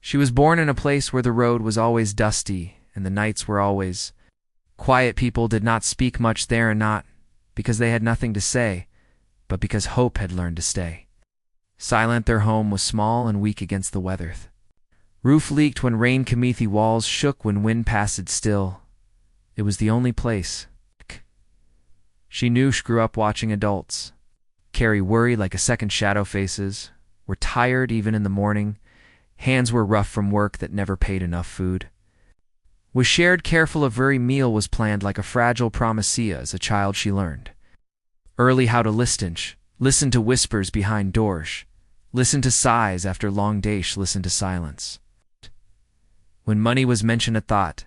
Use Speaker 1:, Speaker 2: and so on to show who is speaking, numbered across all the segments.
Speaker 1: She was born in a place where the road was always dusty and the nights were always quiet. People did not speak much there, and not because they had nothing to say, but because hope had learned to stay. Silent their home was, small and weak against the weather. Roof leaked when rain cameath, walls shook when wind passed still. It was the only place. She knew. She grew up watching adults carry worry like a second shadow. Faces were tired even in the morning. Hands were rough from work that never paid enough. Food was shared careful. A very meal was planned like a fragile promisea. As a child she learned early how to listen to whispers behind doors, listen to sighs after long days, listen to silence. When money was mentioned, a thought,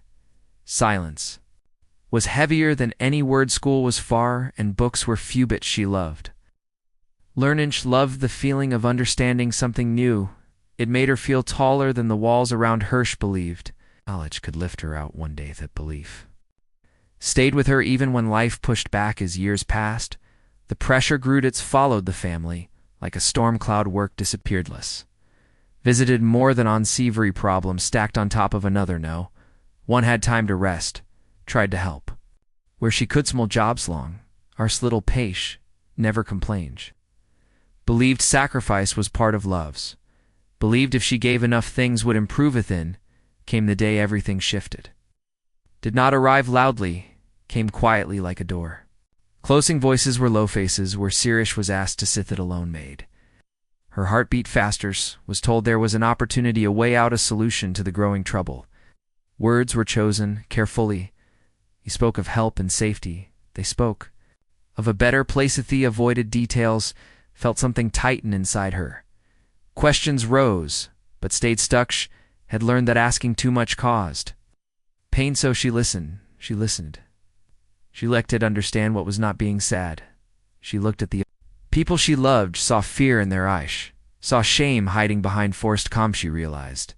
Speaker 1: silence, was heavier than any word. School was far and books were few, but she loved learning. She loved the feeling of understanding something new. It made her feel taller than the walls around her. She believed knowledge could lift her out one day. That belief stayed with her even when life pushed back. As years passed, the pressure grew. It's followed the family like a storm cloud. Work disappeared less, visited more than unsavory problems stacked on top of another. No one had time to rest. Tried to help where she could. Small jobs long, arse little pace, never complained. Believed sacrifice was part of loves. Believed if she gave enough things would improve. Within came the day everything shifted. Did not arrive loudly, came quietly like a door. Closing voices were low. Faces where Sirish was asked to sit that alone made her heart beat faster. Was told there was an opportunity, a way out, a solution to the growing trouble. Words were chosen carefully. He spoke of help and safety. They spoke of a better place. The avoided details, felt something tighten inside her. Questions rose, but stayed stuck. She had learned that asking too much caused pain, so she listened. She listened. She let it understand what was not being said. She looked at the people she loved, saw fear in their eyes, saw shame hiding behind forced calm. She realized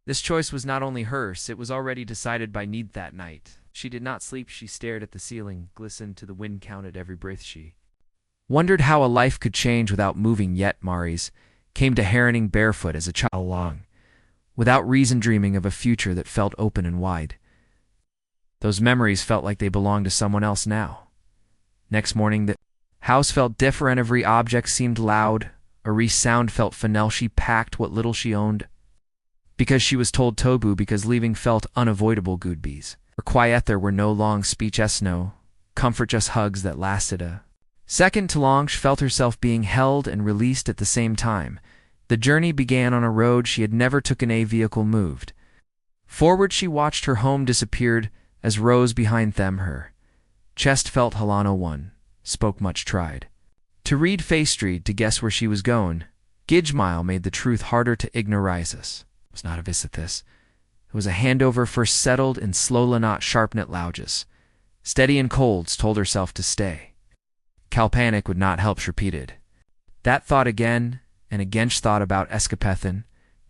Speaker 1: this choice was not only hers, it was already decided by need. That night she did not sleep. She stared at the ceiling, glistened to the wind, counted every breath. She wondered how a life could change without moving. Yet Maurice came to Herring barefoot as a child, along without reason, dreaming of a future that felt open and wide. Those memories felt like they belonged to someone else now. Next morning the house felt different. Every object seemed loud. A resound felt fennel. She packed what little she owned because she was told Tobu, because leaving felt unavoidable. Goodbees or quiet, there were no long speeches, no comfort, just hugs that lasted a second too long. She felt herself being held and released at the same time. The journey began on a road she had never taken. A vehicle moved forward. She watched her home disappeared as rose behind them. Her chest felt Halano one, spoke much, tried to read face street, to guess where she was going. Gijmile made the truth harder to ignorize us. It was not a visit this. It was a handover, first settled in slow, not sharpnet louges. Steady and colds told herself to stay. Kalpanic would not help. She repeated that thought again and again. She thought about escapethan,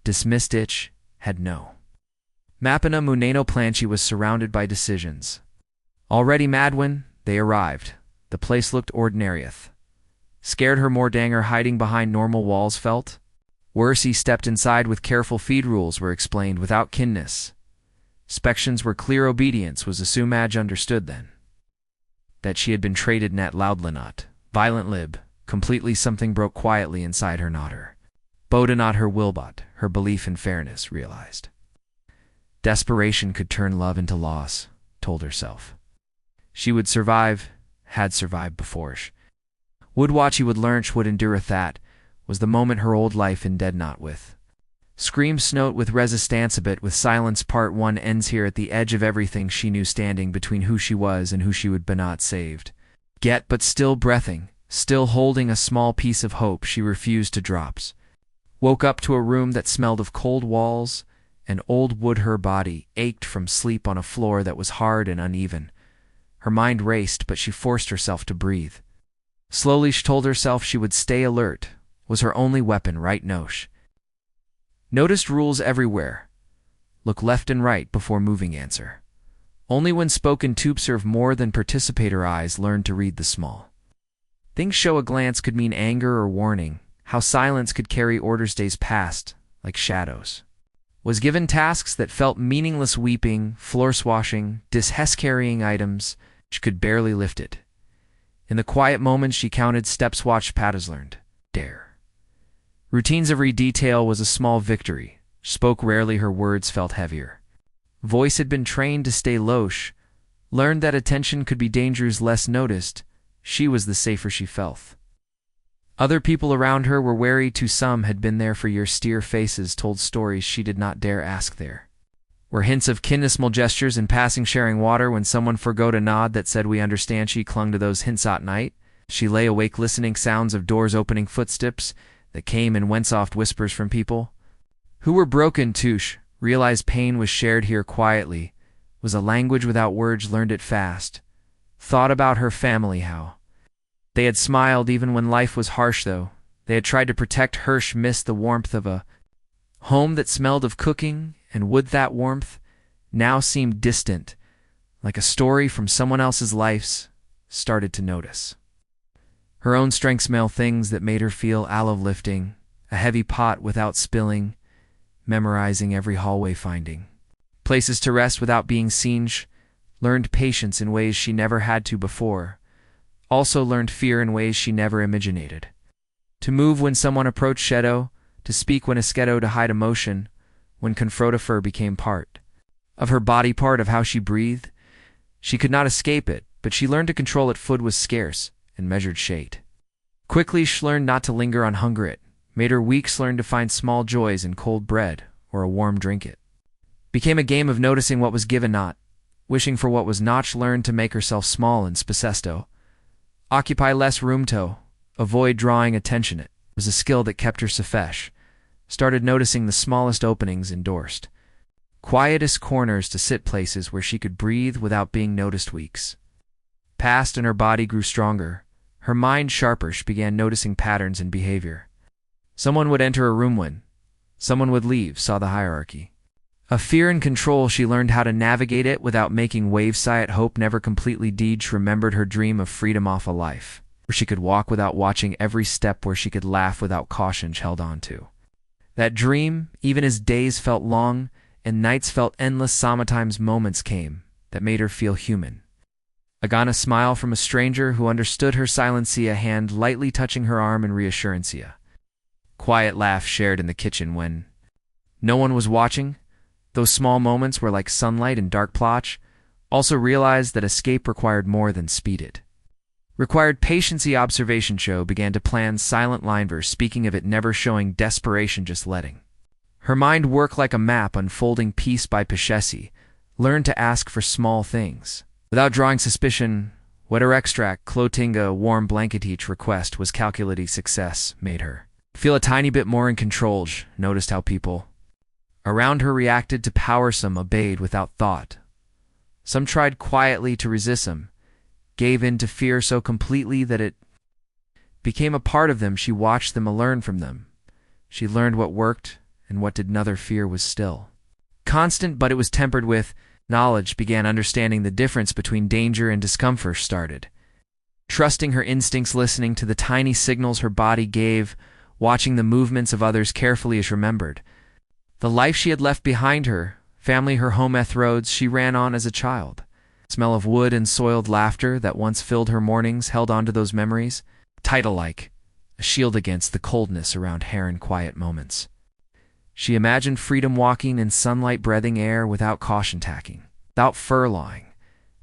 Speaker 1: dismissed it, had no Mapina Muneno plan. She was surrounded by decisions. Already mad when they arrived. The place looked ordinarieth. Scared her more. Danger hiding behind normal walls felt worse. He stepped inside with careful. Feed rules were explained without kinness. Inspections were clear. Obedience was assumed. Madge understood then that she had been traded. Net loudlinot, violent lib, completely. Something broke quietly inside her. Not her Boda, not her willbot, her belief in fairness. Realized desperation could turn love into loss. Told herself she would survive, had survived before. She would watch. He would learn. She would endure. That was the moment her old life in dead, not with screams, note with resistance, a bit with silence. Part 1 ends here at the edge of everything she knew, standing between who she was and who she would be. Not saved yet, but still breathing, still holding a small piece of hope she refused to drops. Woke up to a room that smelled of cold walls and old wood. Her body ached from sleep on a floor that was hard and uneven. Her mind raced, but she forced herself to breathe. Slowly she told herself she would stay alert, was her only weapon. Right nosh. Noticed rules everywhere. Look left and right before moving. Answer only when spoken to. Serve more than participate. Her eyes learned to read the small things. Show a glance could mean anger or warning. How silence could carry orders. Days passed like shadows. was given tasks that felt meaningless: weeping, floor swashing, carrying items. She could barely lift it. In the quiet moments she counted steps, watched patterns, learned. Dare. Routines every detail was a small victory. She spoke rarely, her words felt heavier. Voice had been trained to stay low. Learned that attention could be dangerous, less noticed. She was the safer she felt. Other people around her were wary too. Some had been there for years. Steer faces told stories she did not dare ask. There were hints of kindness, small gestures in passing, sharing water when someone forgot a nod that said, "We understand." She clung to those hints at night. She lay awake listening, sounds of doors opening, footsteps that came and went, soft whispers from people who were broken too. Realized pain was shared here quietly, was a language without words, learned it fast. Thought about her family, how they had smiled even when life was harsh, though they had tried to protect her. Missed the warmth of a home that smelled of cooking and wood. That warmth now seemed distant, like a story from someone else's life. Started to notice her own strength, smell things that made her feel alive, lifting a heavy pot without spilling, memorizing every hallway, finding places to rest without being seen. Learned patience in ways she never had to before. Also learned fear in ways she never imagined. To move when someone approached shadow, to speak when esketo, to hide emotion when confronted. Fur became part of her body, part of how she breathed. She could not escape it, but she learned to control it. Food was scarce and measured shade. Quickly she learned not to linger on hunger. It made her weak. Learned to find small joys in cold bread or a warm drink. It became a game of noticing what was given, not wishing for what was not. Learned to make herself small and spacesto. Occupy less room to avoid drawing attention. It was a skill that kept her safesh. Started noticing the smallest openings, endorsed quietest corners to sit, places where she could breathe without being noticed. Weeks passed and her body grew stronger, her mind sharper. She began noticing patterns in behavior. Someone would enter a room when someone would leave, saw the hierarchy of fear and control. She learned how to navigate it without making waves. Sigh at hope never completely deed. She remembered her dream of freedom, off a life where she could walk without watching every step, where she could laugh without caution. She held on to that dream even as days felt long and nights felt endless. Sometimes moments came that made her feel human. A smile from a stranger who understood her silence, a hand lightly touching her arm in reassurance, a quiet laugh shared in the kitchen when no one was watching. Those small moments were like sunlight in dark plotch. Also realized that escape required more than speed. It required patience. The observation show began to plan silent line verse, speaking of it, never showing desperation, just letting her mind work like a map, unfolding piece by piece. Learned to ask for small things without drawing suspicion. Water extract, clotinga, warm blanket. Each request was calculated. Success made her feel a tiny bit more in control. Noticed how people around her reacted to power. Some obeyed without thought. Some tried quietly to resist. Some gave in to fear so completely that it became a part of them. She watched them, learned from them. She learned what worked and what did. Another fear was still constant, but it was tempered with knowledge. Began understanding the difference between danger and discomfort. Started trusting her instincts, listening to the tiny signals her body gave, watching the movements of others carefully. As remembered the life she had left behind her, family, her home, roads she ran on as a child. Smell of wood and soiled laughter that once filled her mornings, held on to those memories, title-like, a shield against the coldness around her in quiet moments. She imagined freedom, walking in sunlight, breathing air without caution, tacking, without furloughing,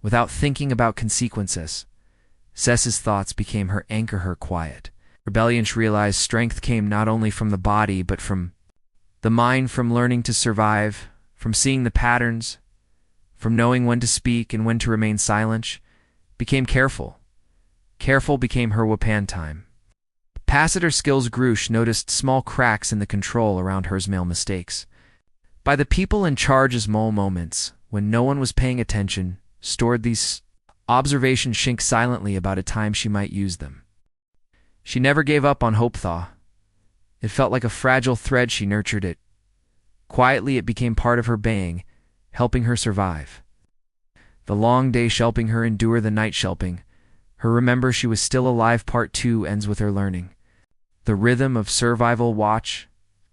Speaker 1: without thinking about consequences. Cess's thoughts became her anchor, her quiet rebellion. She realized strength came not only from the body but from the mind, from learning to survive, from seeing the patterns, from knowing when to speak and when to remain silent. Became careful. Careful became her weapon time. Past her skills grew. She noticed small cracks in the control around her, small mistakes by the people in charge, small moments when no one was paying attention. Stored these observations, shink silently about a time she might use them. She never gave up on hope. Thaw. It felt like a fragile thread. She nurtured it. Quietly it became part of her being, helping her survive. The long day helping her endure the night, helping her remember she was still alive. Part 2 ends with her learning the rhythm of survival. Watch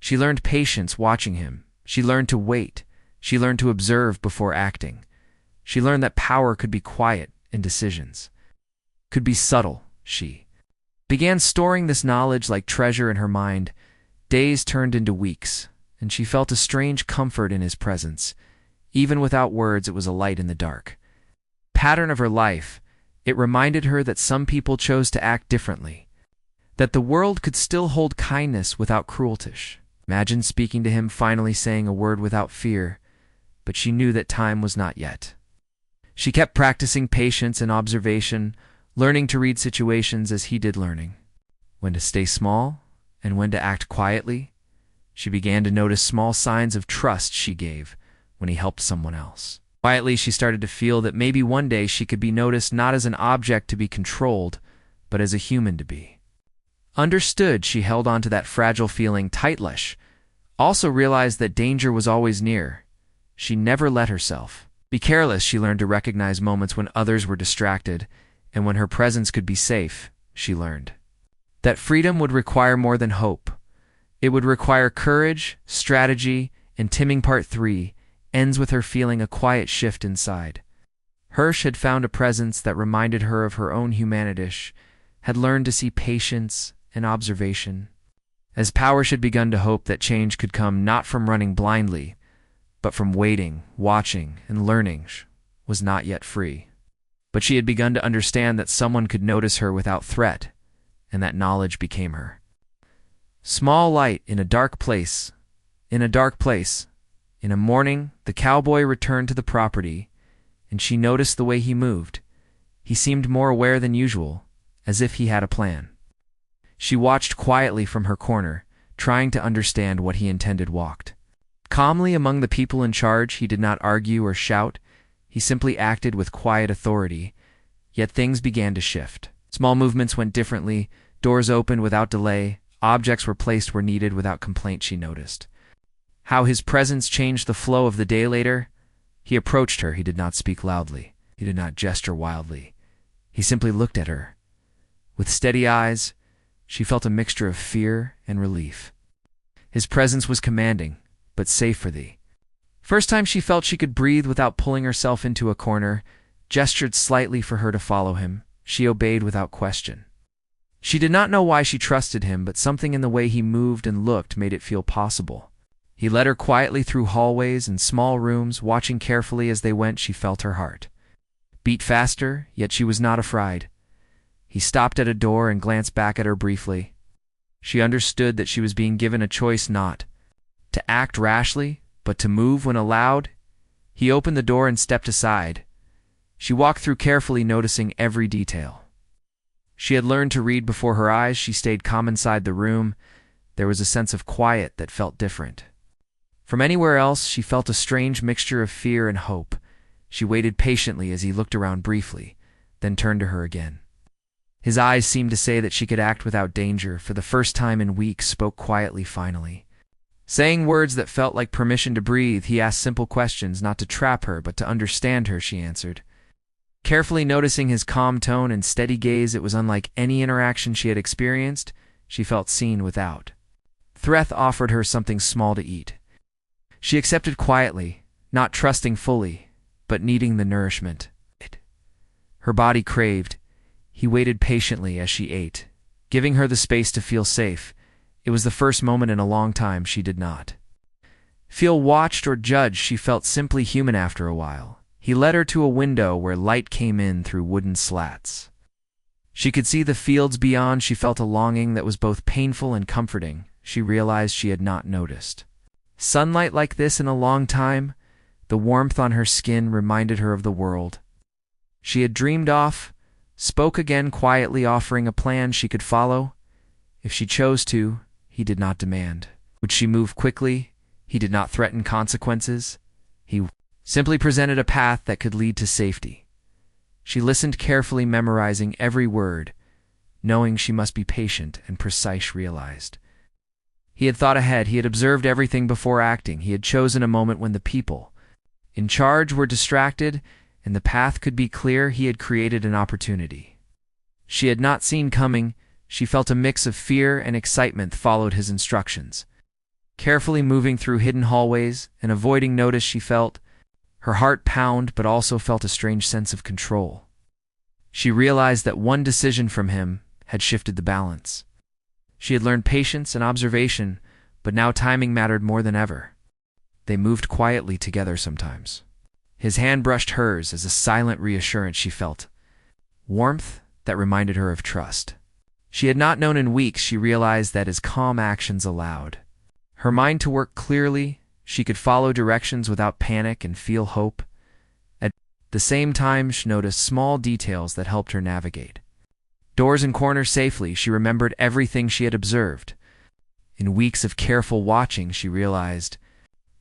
Speaker 1: She learned patience watching him. She learned to wait. She learned to observe before acting. She learned that power could be quiet in decisions, could be subtle. She began storing this knowledge like treasure in her mind. Days turned into weeks, and she felt a strange comfort in his presence. Even without words, it was a light in the dark. Pattern of her life, it reminded her that some people chose to act differently, that the world could still hold kindness without cruelty. Imagine speaking to him, finally saying a word without fear, but she knew that time was not yet. She kept practicing patience and observation, learning to read situations as he did, learning when to stay small and when to act quietly. She began to notice small signs of trust she gave when he helped someone else. Quietly, she started to feel that maybe one day she could be noticed not as an object to be controlled, but as a human to be understood. She held on to that fragile feeling tightly. Also realized that danger was always near. She never let herself be careless. She learned to recognize moments when others were distracted, and when her presence could be safe. She learned that freedom would require more than hope. It would require courage, strategy, and timing. Part 3 ends with her feeling a quiet shift inside. Hirsch had found a presence that reminded her of her own humanity, had learned to see patience and observation. As power had begun to hope that change could come not from running blindly, but from waiting, watching, and learning, was not yet free. But she had begun to understand that someone could notice her without threat, and that knowledge became her small light in a dark place. In a dark place, in a morning, the cowboy returned to the property, and she noticed the way he moved. He seemed more aware than usual, as if he had a plan. She watched quietly from her corner, trying to understand what he intended. Walked calmly among the people in charge. He did not argue or shout. He simply acted with quiet authority. Yet things began to shift. Small movements went differently. Doors opened without delay. Objects were placed where needed without complaint. She noticed how his presence changed the flow of the day. Later, he approached her. He did not speak loudly. He did not gesture wildly. He simply looked at her. With steady eyes, she felt a mixture of fear and relief. His presence was commanding, but safe for the first time. She felt she could breathe without pulling herself into a corner. Gestured slightly for her to follow him. She obeyed without question. She did not know why she trusted him, but something in the way he moved and looked made it feel possible. He led her quietly through hallways and small rooms, watching carefully as they went. She felt her heart beat faster, yet she was not afraid. He stopped at a door and glanced back at her briefly. She understood that she was being given a choice, not to act rashly, but to move when allowed. He opened the door and stepped aside. She walked through carefully, noticing every detail. She had learned to read before her eyes. She stayed calm inside the room. There was a sense of quiet that felt different from anywhere else. She felt a strange mixture of fear and hope. She waited patiently as he looked around briefly, then turned to her again. His eyes seemed to say that she could act without danger. For the first time in weeks, spoke quietly finally. Saying words that felt like permission to breathe, he asked simple questions, not to trap her, but to understand her. She answered, carefully noticing his calm tone and steady gaze. It was unlike any interaction she had experienced. She felt seen without threat. Offered her something small to eat. She accepted quietly, not trusting fully, but needing the nourishment her body craved. He waited patiently as she ate, giving her the space to feel safe. It was the first moment in a long time she did not feel watched or judged. She felt simply human. After a while, he led her to a window where light came in through wooden slats. She could see the fields beyond. She felt a longing that was both painful and comforting. She realized she had not noticed sunlight like this in a long time. The warmth on her skin reminded her of the world she had dreamed of. Spoke again quietly, offering a plan she could follow. If she chose to, he did not demand. Would she move quickly? He did not threaten consequences. He simply presented a path that could lead to safety. She listened carefully, memorizing every word, knowing she must be patient and precise. Realized he had thought ahead. He had observed everything before acting. He had chosen a moment when the people in charge were distracted and the path could be clear. He had created an opportunity she had not seen coming. She felt a mix of fear and excitement. Followed his instructions carefully moving through hidden hallways and avoiding notice. She felt her heart pound, but also felt a strange sense of control. She realized that one decision from him had shifted the balance. She had learned patience and observation, but now timing mattered more than ever. They moved quietly together sometimes. His hand brushed hers as a silent reassurance she felt, warmth that reminded her of trust. She had not known in weeks. She realized that his calm actions allowed her mind to work clearly. She could follow directions without panic and feel hope. At the same time, she noticed small details that helped her navigate doors and corners safely. She remembered everything she had observed. In weeks of careful watching, she realized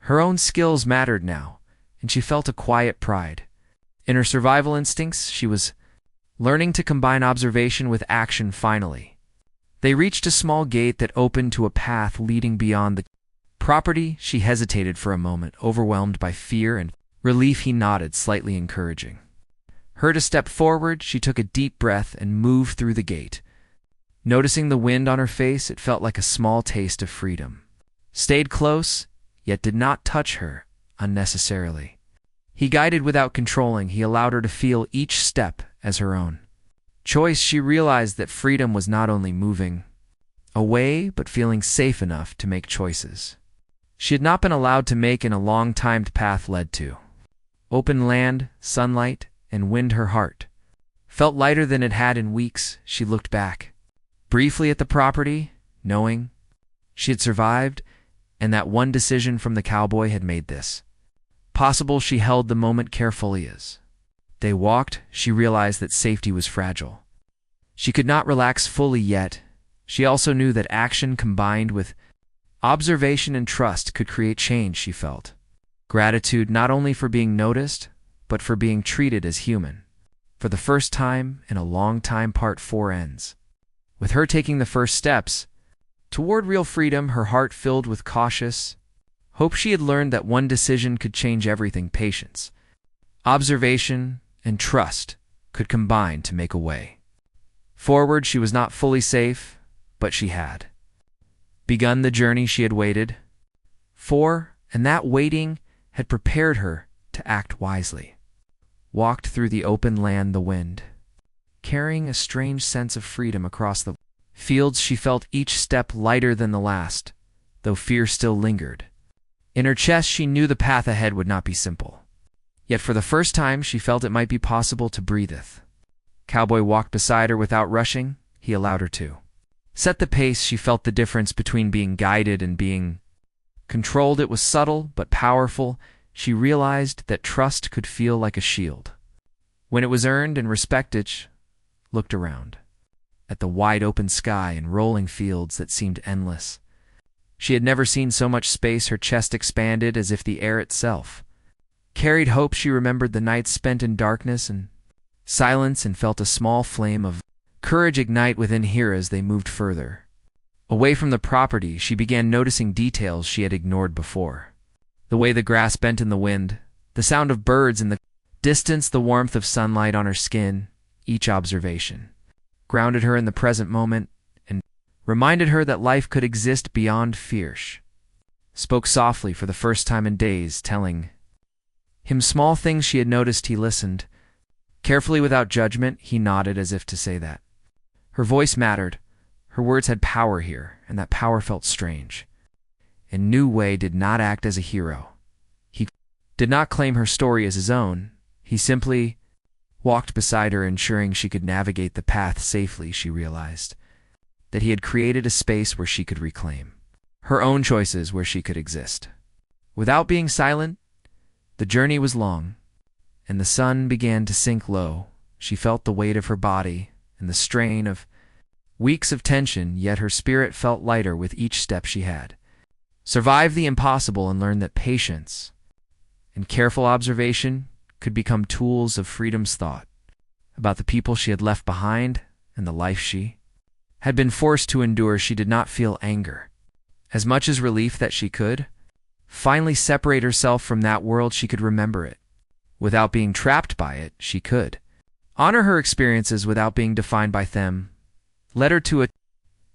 Speaker 1: her own skills mattered now, and she felt a quiet pride. In her survival instincts, she was learning to combine observation with action. Finally, they reached a small gate that opened to a path leading beyond the property. She hesitated for a moment, overwhelmed by fear and relief. He nodded, slightly encouraging her to step forward. She took a deep breath and moved through the gate. Noticing the wind on her face, it felt like a small taste of freedom. Stayed close, yet did not touch her unnecessarily. He guided without controlling. He allowed her to feel each step as her own choice. She realized that freedom was not only moving away, but feeling safe enough to make choices she had not been allowed to make in a long-timed path led to open land, sunlight, and wind. Her heart felt lighter than it had in weeks. She looked back briefly at the property, knowing she had survived, and that one decision from the cowboy had made this possible. She held the moment carefully as they walked. She realized that safety was fragile. She could not relax fully yet. She also knew that action combined with observation and trust could create change. She felt gratitude not only for being noticed, but for being treated as human. For the first time in a long time, Part 4 ends with her taking the first steps toward real freedom, her heart filled with cautious hope. She had learned that one decision could change everything. Patience, observation, and trust could combine to make a way forward. She was not fully safe, but she had begun the journey she had waited for, and that waiting had prepared her to act wisely. Walked through the open land, the wind carrying a strange sense of freedom across the fields. She felt each step lighter than the last, though fear still lingered in her chest. She knew the path ahead would not be simple, yet for the first time she felt it might be possible to breathe. Cowboy walked beside her without rushing. He allowed her to set the pace. She felt the difference between being guided and being controlled. It was subtle but powerful. She realized that trust could feel like a shield when it was earned and respected. She looked around at the wide open sky and rolling fields that seemed endless. She had never seen so much space. Her chest expanded as if the air itself carried hope. She remembered the nights spent in darkness and silence and felt a small flame of courage ignite within her as they moved further away from the property. She began noticing details she had ignored before. The way the grass bent in the wind, the sound of birds in the distance, the warmth of sunlight on her skin. Each observation grounded her in the present moment and reminded her that life could exist beyond fear. She spoke softly for the first time in days, telling him small things she had noticed. He listened carefully without judgment. He nodded as if to say that her voice mattered. Her words had power here, and that power felt strange. And New Way did not act as a hero. He did not claim her story as his own. He simply walked beside her, ensuring she could navigate the path safely. She realized that he had created a space where she could reclaim her own choices, where she could exist without being silent. The journey was long, and the sun began to sink low. She felt the weight of her body and the strain of weeks of tension, yet her spirit felt lighter with each step. She had survived the impossible and learned that patience and careful observation could become tools of freedom's thought about the people she had left behind and the life she had been forced to endure. She did not feel anger as much as relief that she could finally separate herself from that world. She could remember it without being trapped by it. She could honor her experiences without being defined by them. Led her to a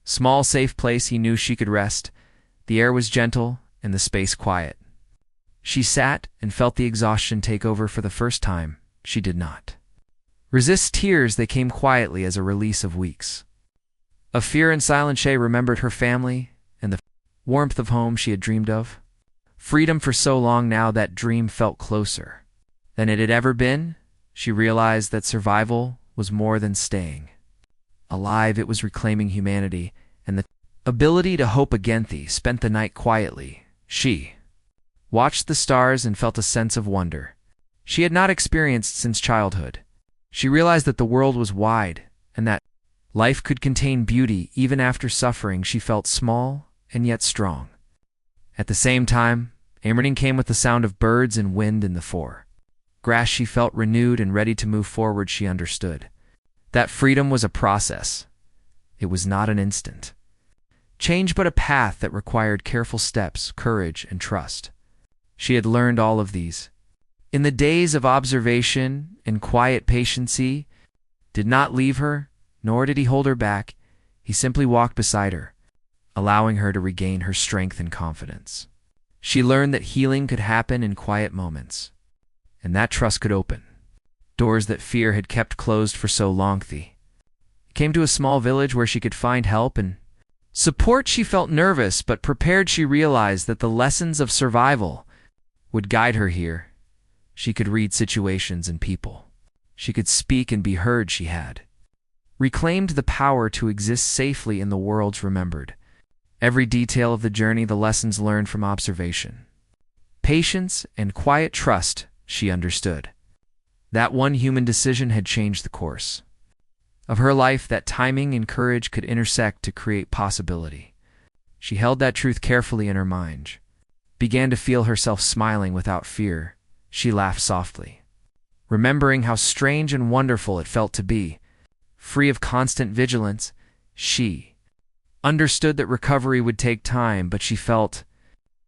Speaker 1: small, safe place he knew she could rest. The air was gentle and the space quiet. She sat and felt the exhaustion take over for the first time. She did not resist tears. They came quietly as a release of weeks of fear and silence. She remembered her family and the warmth of home she had dreamed of. Freedom for so long now, that dream felt closer than it had ever been. She realized that survival was more than staying alive. It was reclaiming humanity and the ability to hope again. Thea spent the night quietly. She watched the stars and felt a sense of wonder she had not experienced since childhood. She realized that the world was wide and that life could contain beauty even after suffering. She felt small and yet strong. At the same time, morning came with the sound of birds and wind in the foreground. She felt renewed and ready to move forward. She understood that freedom was a process. It was not an instant change, but a path that required careful steps, courage, and trust. She had learned all of these in the days of observation, and quiet patience did not leave her, nor did he hold her back. He simply walked beside her, allowing her to regain her strength and confidence. She learned that healing could happen in quiet moments, and that trust could open doors that fear had kept closed for so long. Thea came to a small village where she could find help and support. She felt nervous but prepared. She realized that the lessons of survival would guide her here. She could read situations and people. She could speak and be heard. She had reclaimed the power to exist safely in the world's remembered every detail of the journey, the lessons learned from observation, patience, and quiet trust. She understood that one human decision had changed the course of her life, that timing and courage could intersect to create possibility. She held that truth carefully in her mind, began to feel herself smiling without fear. She laughed softly, remembering how strange and wonderful it felt to be free of constant vigilance. She understood that recovery would take time, but she felt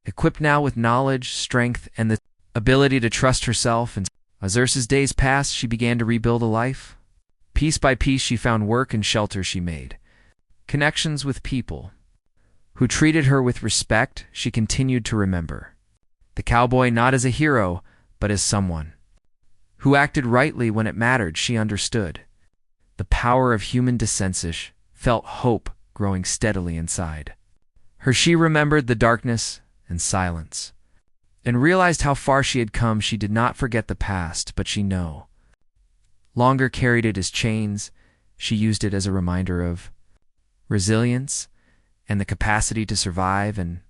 Speaker 1: equipped now with knowledge, strength, and the ability to trust herself. And as Ursa's days passed, she began to rebuild a life. Piece by piece, she found work and shelter. She made connections with people who treated her with respect. She continued to remember the cowboy not as a hero, but as someone who acted rightly when it mattered. She understood the power of human decency, felt hope growing steadily inside her. She remembered the darkness and silence and realized how far she had come. She did not forget the past, but she no longer carried it as chains. She used it as a reminder of resilience and the capacity to survive and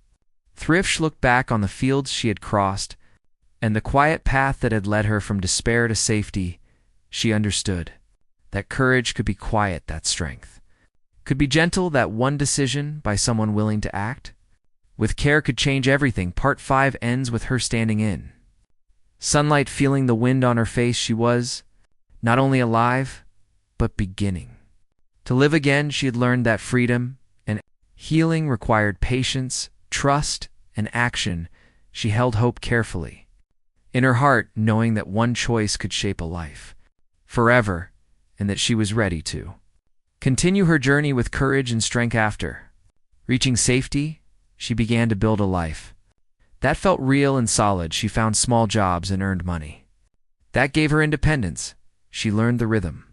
Speaker 1: thrive. She looked back on the fields she had crossed and the quiet path that had led her from despair to safety. She understood that courage could be quiet, that strength could be gentle, that one decision by someone willing to act with care could change everything. Part 5 ends with her standing in sunlight, feeling the wind on her face. She was not only alive, but beginning to live again. She had learned that freedom and healing required patience, trust, and action. She held hope carefully in her heart, knowing that one choice could shape a life forever, and that she was ready to continue her journey with courage and strength. After reaching safety, she began to build a life that felt real and solid. She found small jobs and earned money that gave her independence. She learned the rhythm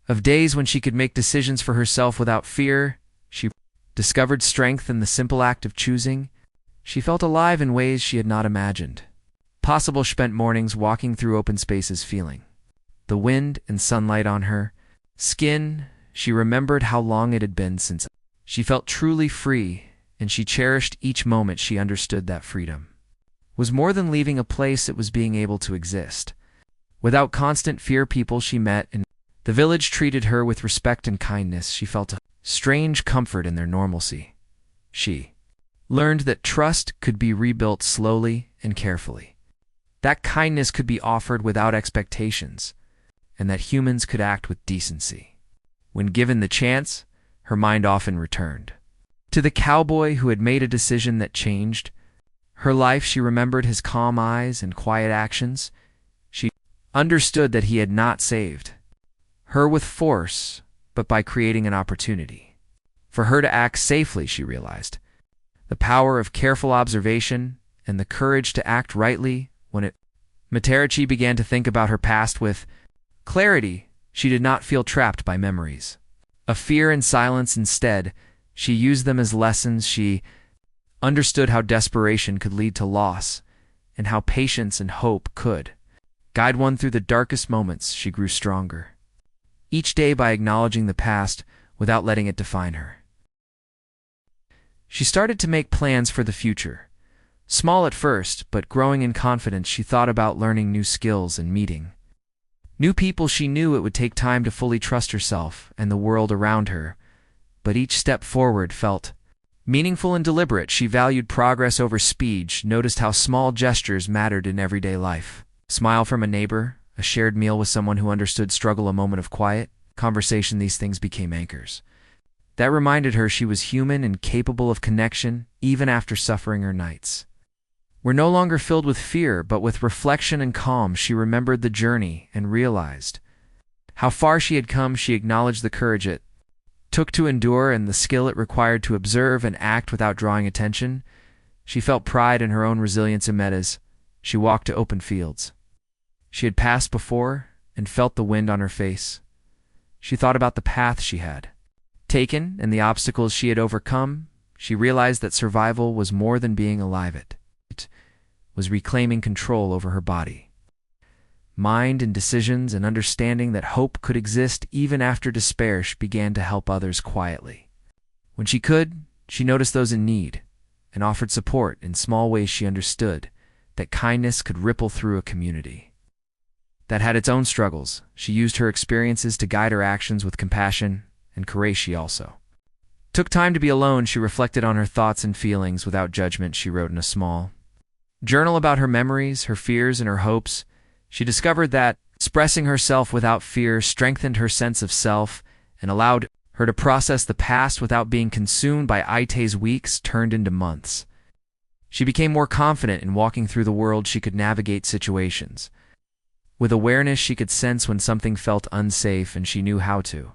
Speaker 1: of days when she could make decisions for herself without fear. She discovered strength in the simple act of choosing. She felt alive in ways she had not imagined possible. She spent mornings walking through open spaces, feeling the wind and sunlight on her skin. She remembered how long it had been since she felt truly free, and she cherished each moment. She understood that freedom was more than leaving a place, it was being able to exist without constant fear. People she met in the village treated her with respect and kindness. She felt a strange comfort in their normalcy. She learned that trust could be rebuilt slowly and carefully, that kindness could be offered without expectations, and that humans could act with decency when given the chance. Her mind often returned to the cowboy who had made a decision that changed her life. She remembered his calm eyes and quiet actions. She understood that he had not saved her with force, but by creating an opportunity for her to act safely. She realized the power of careful observation, and the courage to act rightly when it. Materachi began to think about her past with clarity. She did not feel trapped by memories of fear and silence. Instead, she used them as lessons. She understood how desperation could lead to loss, and how patience and hope could guide one through the darkest moments. She grew stronger each day by acknowledging the past without letting it define her. She started to make plans for the future. Small at first, but growing in confidence, she thought about learning new skills and meeting new people. She knew it would take time to fully trust herself and the world around her, but each step forward felt meaningful and deliberate. She valued progress over speed. She noticed how small gestures mattered in everyday life. A smile from a neighbor, a shared meal with someone who understood struggle, a moment of quiet conversation. These things became anchors that reminded her she was human and capable of connection, even after suffering. Her nights were no longer filled with fear, but with reflection and calm. She remembered the journey and realized how far she had come. She acknowledged the courage it took to endure and the skill it required to observe and act without drawing attention. She felt pride in her own resilience. As she walked to open fields she had passed before and felt the wind on her face, she thought about the path she had taken and the obstacles she had overcome. She realized that survival was more than being alive. It was reclaiming control over her body, mind, and decisions, and understanding that hope could exist even after despair. She began to help others quietly. When she could, she noticed those in need and offered support in small ways. She understood that kindness could ripple through a community that had its own struggles. She used her experiences to guide her actions with compassion and courage. She also took time to be alone. She reflected on her thoughts and feelings without judgment. She wrote in a small journal about her memories, her fears, and her hopes. She discovered that expressing herself without fear strengthened her sense of self and allowed her to process the past without being consumed by it. Weeks turned into months. She became more confident in walking through the world. She could navigate situations with awareness. She could sense when something felt unsafe, and she knew how to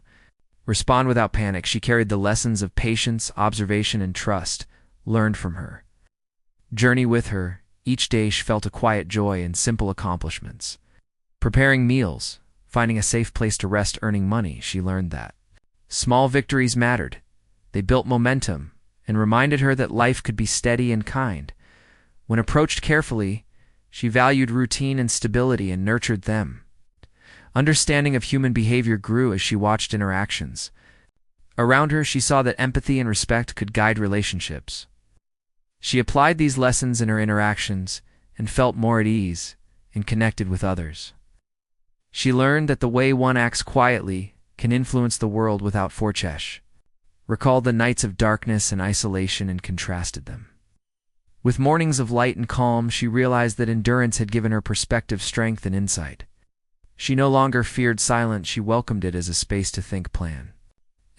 Speaker 1: respond without panic. She carried the lessons of patience, observation, and trust learned from her journey with her. Each day she felt a quiet joy in simple accomplishments. Preparing meals, finding a safe place to rest, earning money. She learned that small victories mattered. They built momentum and reminded her that life could be steady and kind. When approached carefully, she valued routine and stability and nurtured them. Understanding of human behavior grew as she watched interactions around her. She saw that empathy and respect could guide relationships. She applied these lessons in her interactions and felt more at ease and connected with others. She learned that the way one acts quietly can influence the world without forchesh. Recalled the nights of darkness and isolation and contrasted them with mornings of light and calm. She realized that endurance had given her perspective, strength, and insight. She no longer feared silence. She welcomed it as a space to think, plan,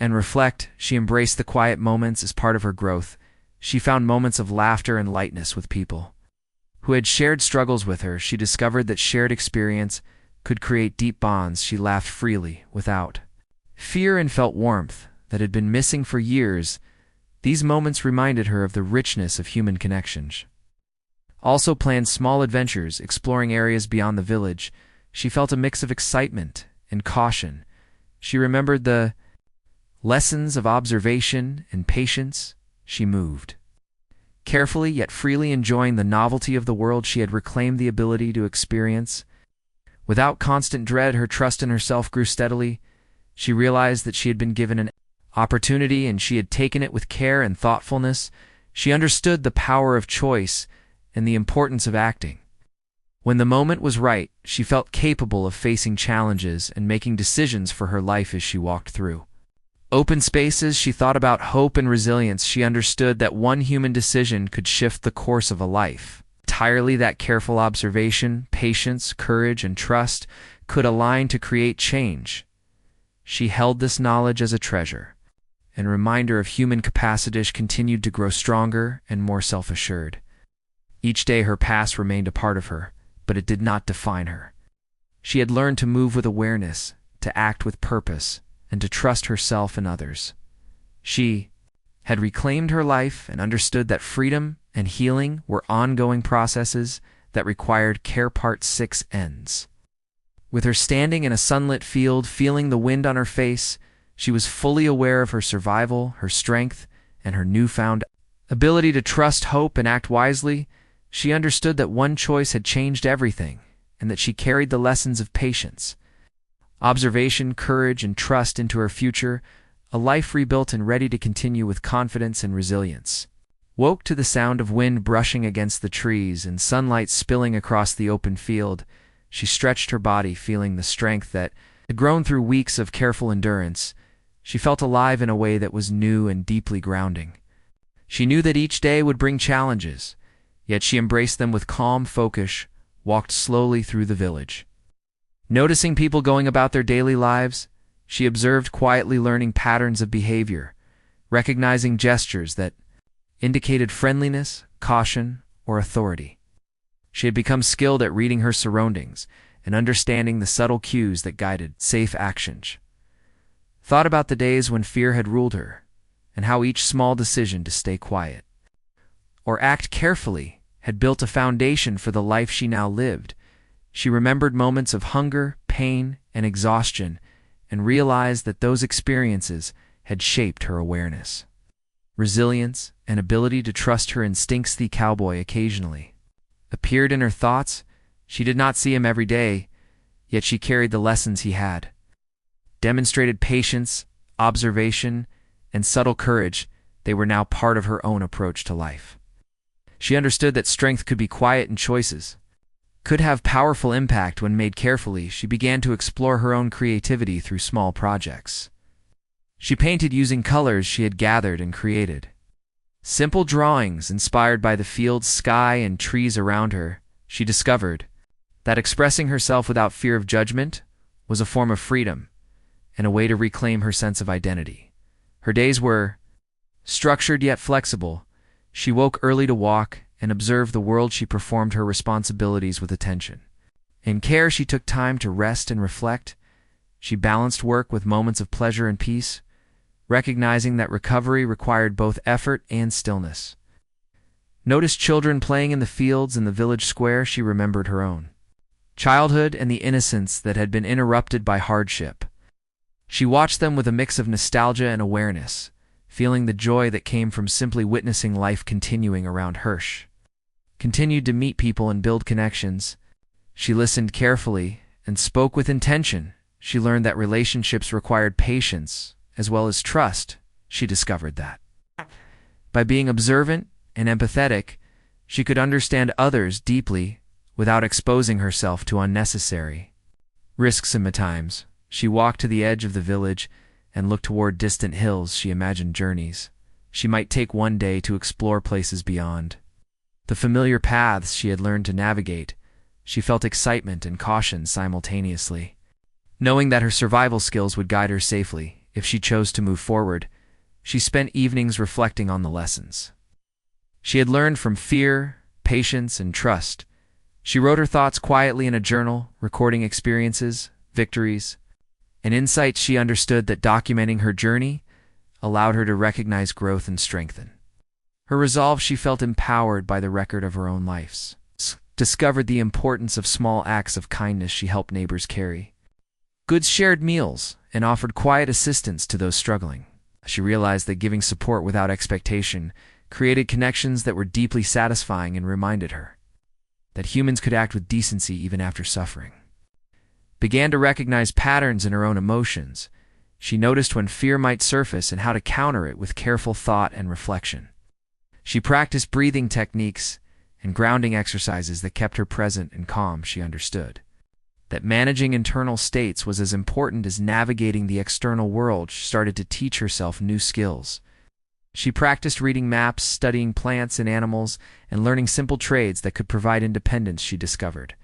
Speaker 1: and reflect. She embraced the quiet moments as part of her growth. She found moments of laughter and lightness with people who had shared struggles with her. She discovered that shared experience could create deep bonds. She laughed freely without fear and felt warmth that had been missing for years. These moments reminded her of the richness of human connections. Also planned small adventures, exploring areas beyond the village. She felt a mix of excitement and caution. She remembered the lessons of observation and patience. She moved carefully yet freely, enjoying the novelty of the world. She had reclaimed the ability to experience without constant dread. Her trust in herself grew steadily. She realized that she had been given an opportunity and she had taken it with care and thoughtfulness. She understood the power of choice and the importance of acting when the moment was right. She felt capable of facing challenges and making decisions for her life as she walked through open spaces. She thought about hope and resilience. She understood that one human decision could shift the course of a life entirely, that careful observation, patience, courage, and trust could align to create change. She held this knowledge as a treasure, and reminder of human capacity. She continued to grow stronger and more self-assured. Each day her past remained a part of her, but it did not define her. She had learned to move with awareness, to act with purpose, and to trust herself and others. She had reclaimed her life and understood that freedom and healing were ongoing processes that required care. Part 6 ends. With her standing in a sunlit field, feeling the wind on her face, she was fully aware of her survival, her strength, and her newfound ability to trust, hope, and act wisely. She understood that one choice had changed everything, and that she carried the lessons of patience, observation, courage, and trust into her future, a life rebuilt and ready to continue with confidence and resilience. Woke to the sound of wind brushing against the trees and sunlight spilling across the open field, she stretched her body, feeling the strength that had grown through weeks of careful endurance. She felt alive in a way that was new and deeply grounding. She knew that each day would bring challenges, yet she embraced them with calm focus, walked slowly through the village. Noticing people going about their daily lives, she observed quietly, learning patterns of behavior, recognizing gestures that indicated friendliness, caution, or authority. She had become skilled at reading her surroundings and understanding the subtle cues that guided safe actions. Thought about the days when fear had ruled her, and how each small decision to stay quiet or act carefully had built a foundation for the life she now lived. She remembered moments of hunger, pain, and exhaustion, and realized that those experiences had shaped her awareness, resilience, and ability to trust her instincts. The cowboy occasionally appeared in her thoughts. She did not see him every day, yet she carried the lessons he had. Demonstrated patience, observation, and subtle courage. They were now part of her own approach to life. She understood that strength could be quiet in choices, could have powerful impact when made carefully. She began to explore her own creativity through small projects. She painted using colors she had gathered and created simple drawings inspired by the fields, sky, and trees around her. She discovered that expressing herself without fear of judgment was a form of freedom and a way to reclaim her sense of identity. Her days were structured yet flexible. She woke early to walk and observe the world. She performed her responsibilities with attention and care. She took time to rest and reflect. She balanced work with moments of pleasure and peace, recognizing that recovery required both effort and stillness. Noticed children playing in the fields in the village square. She remembered her own childhood and the innocence that had been interrupted by hardship. She watched them with a mix of nostalgia and awareness, feeling the joy that came from simply witnessing life continuing around her. Continued to meet people and build connections. She listened carefully and spoke with intention. She learned that relationships required patience as well as trust. She discovered that by being observant and empathetic, she could understand others deeply without exposing herself to unnecessary risks. And at times, she walked to the edge of the village and looked toward distant hills. She imagined journeys she might take one day to explore places beyond the familiar paths she had learned to navigate. She felt excitement and caution simultaneously, knowing that her survival skills would guide her safely if she chose to move forward. She spent evenings reflecting on the lessons she had learned from fear, patience, and trust. She wrote her thoughts quietly in a journal, recording experiences, victories, and insights. She understood that documenting her journey allowed her to recognize growth and strengthen her resolve. She felt empowered by the record of her own lives, discovered the importance of small acts of kindness. She helped neighbors carry goods, shared meals, and offered quiet assistance to those struggling. She realized that giving support without expectation created connections that were deeply satisfying and reminded her that humans could act with decency even after suffering. Began to recognize patterns in her own emotions. She noticed when fear might surface and how to counter it with careful thought and reflection. She practiced breathing techniques and grounding exercises that kept her present and calm. She understood that managing internal states was as important as navigating the external world. She started to teach herself new skills. She practiced reading maps, studying plants and animals, and learning simple trades that could provide independence. She discovered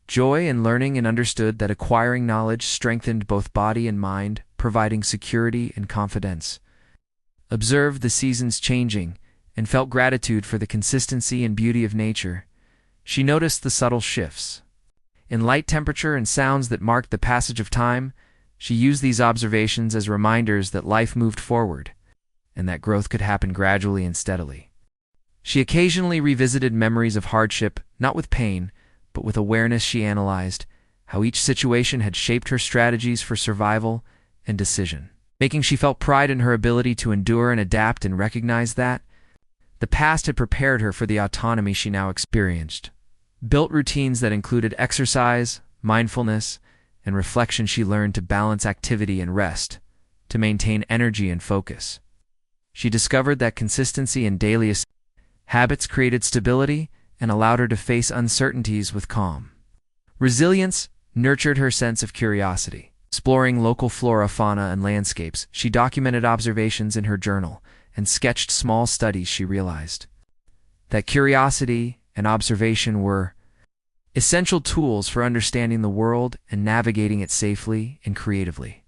Speaker 1: joy in learning and understood that acquiring knowledge strengthened both body and mind, providing security and confidence. Observed the seasons changing and felt gratitude for the consistency and beauty of nature. She noticed the subtle shifts in light, temperature, and sounds that marked the passage of time. She used these observations as reminders that life moved forward, and that growth could happen gradually and steadily. She occasionally revisited memories of hardship, not with pain, but with awareness. She analyzed how each situation had shaped her strategies for survival and decision, making she felt pride in her ability to endure and adapt and recognize that the past had prepared her for the autonomy she now experienced. Built routines that included exercise, mindfulness, and reflection. She learned to balance activity and rest, to maintain energy and focus. She discovered that consistency in daily habits created stability and allowed her to face uncertainties with calm. Resilience nurtured her sense of curiosity. Exploring local flora, fauna, and landscapes, she documented observations in her journal and sketched small studies. She realized that curiosity and observation were essential tools for understanding the world and navigating it safely and creatively.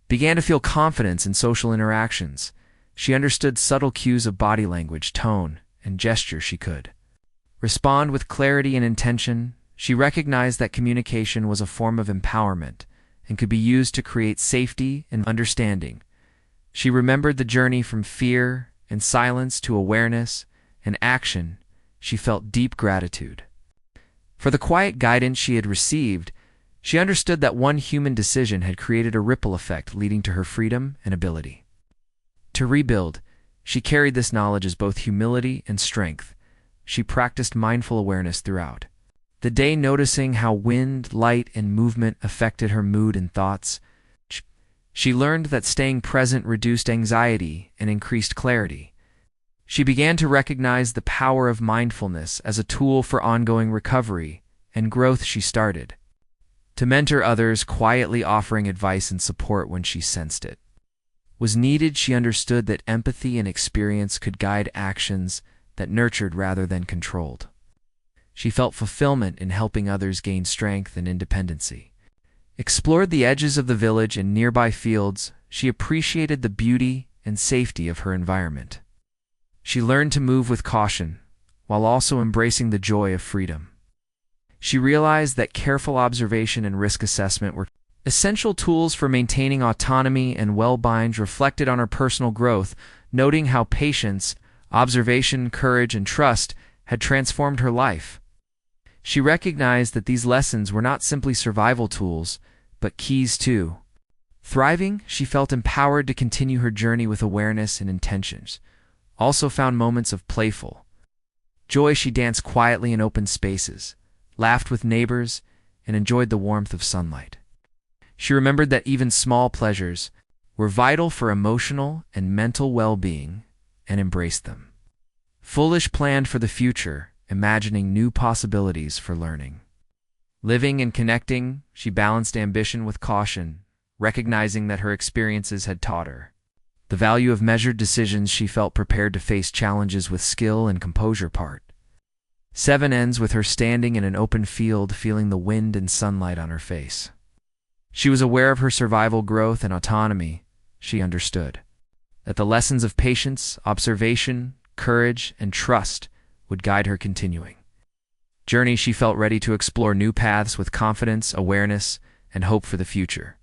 Speaker 1: Began to feel confidence in social interactions. She understood subtle cues of body language, tone, and gesture. She could respond with clarity and intention. She recognized that communication was a form of empowerment and could be used to create safety and understanding. She remembered the journey from fear and silence to awareness and action. She felt deep gratitude for the quiet guidance she had received. She understood that one human decision had created a ripple effect leading to her freedom and ability to rebuild. She carried this knowledge as both humility and strength. She practiced mindful awareness throughout the day, noticing how wind, light, and movement affected her mood and thoughts. She learned that staying present reduced anxiety and increased clarity. She began to recognize the power of mindfulness as a tool for ongoing recovery and growth. She started to mentor others, quietly offering advice and support when she sensed it was needed. She understood that empathy and experience could guide actions that nurtured rather than controlled. She felt fulfillment in helping others gain strength and independency. Explored the edges of the village and nearby fields. She appreciated the beauty and safety of her environment. She learned to move with caution, while also embracing the joy of freedom. She realized that careful observation and risk assessment were essential tools for maintaining autonomy and well-being. Reflected on her personal growth, noting how patience, observation, courage, and trust had transformed her life. She recognized that these lessons were not simply survival tools, but keys to thriving. She felt empowered to continue her journey with awareness and intentions. Also found moments of playful joy. She danced quietly in open spaces, laughed with neighbors, and enjoyed the warmth of sunlight. She remembered that even small pleasures were vital for emotional and mental well-being and embraced them. Foolish planned for the future, imagining new possibilities for learning. Living and connecting, she balanced ambition with caution, recognizing that her experiences had taught her the value of measured decisions. She felt prepared to face challenges with skill and composure. Part 7 ends with her standing in an open field, feeling the wind and sunlight on her face. She was aware of her survival, growth, and autonomy. She understood that the lessons of patience, observation, courage, and trust would guide her continuing journey. She felt ready to explore new paths with confidence, awareness, and hope for the future.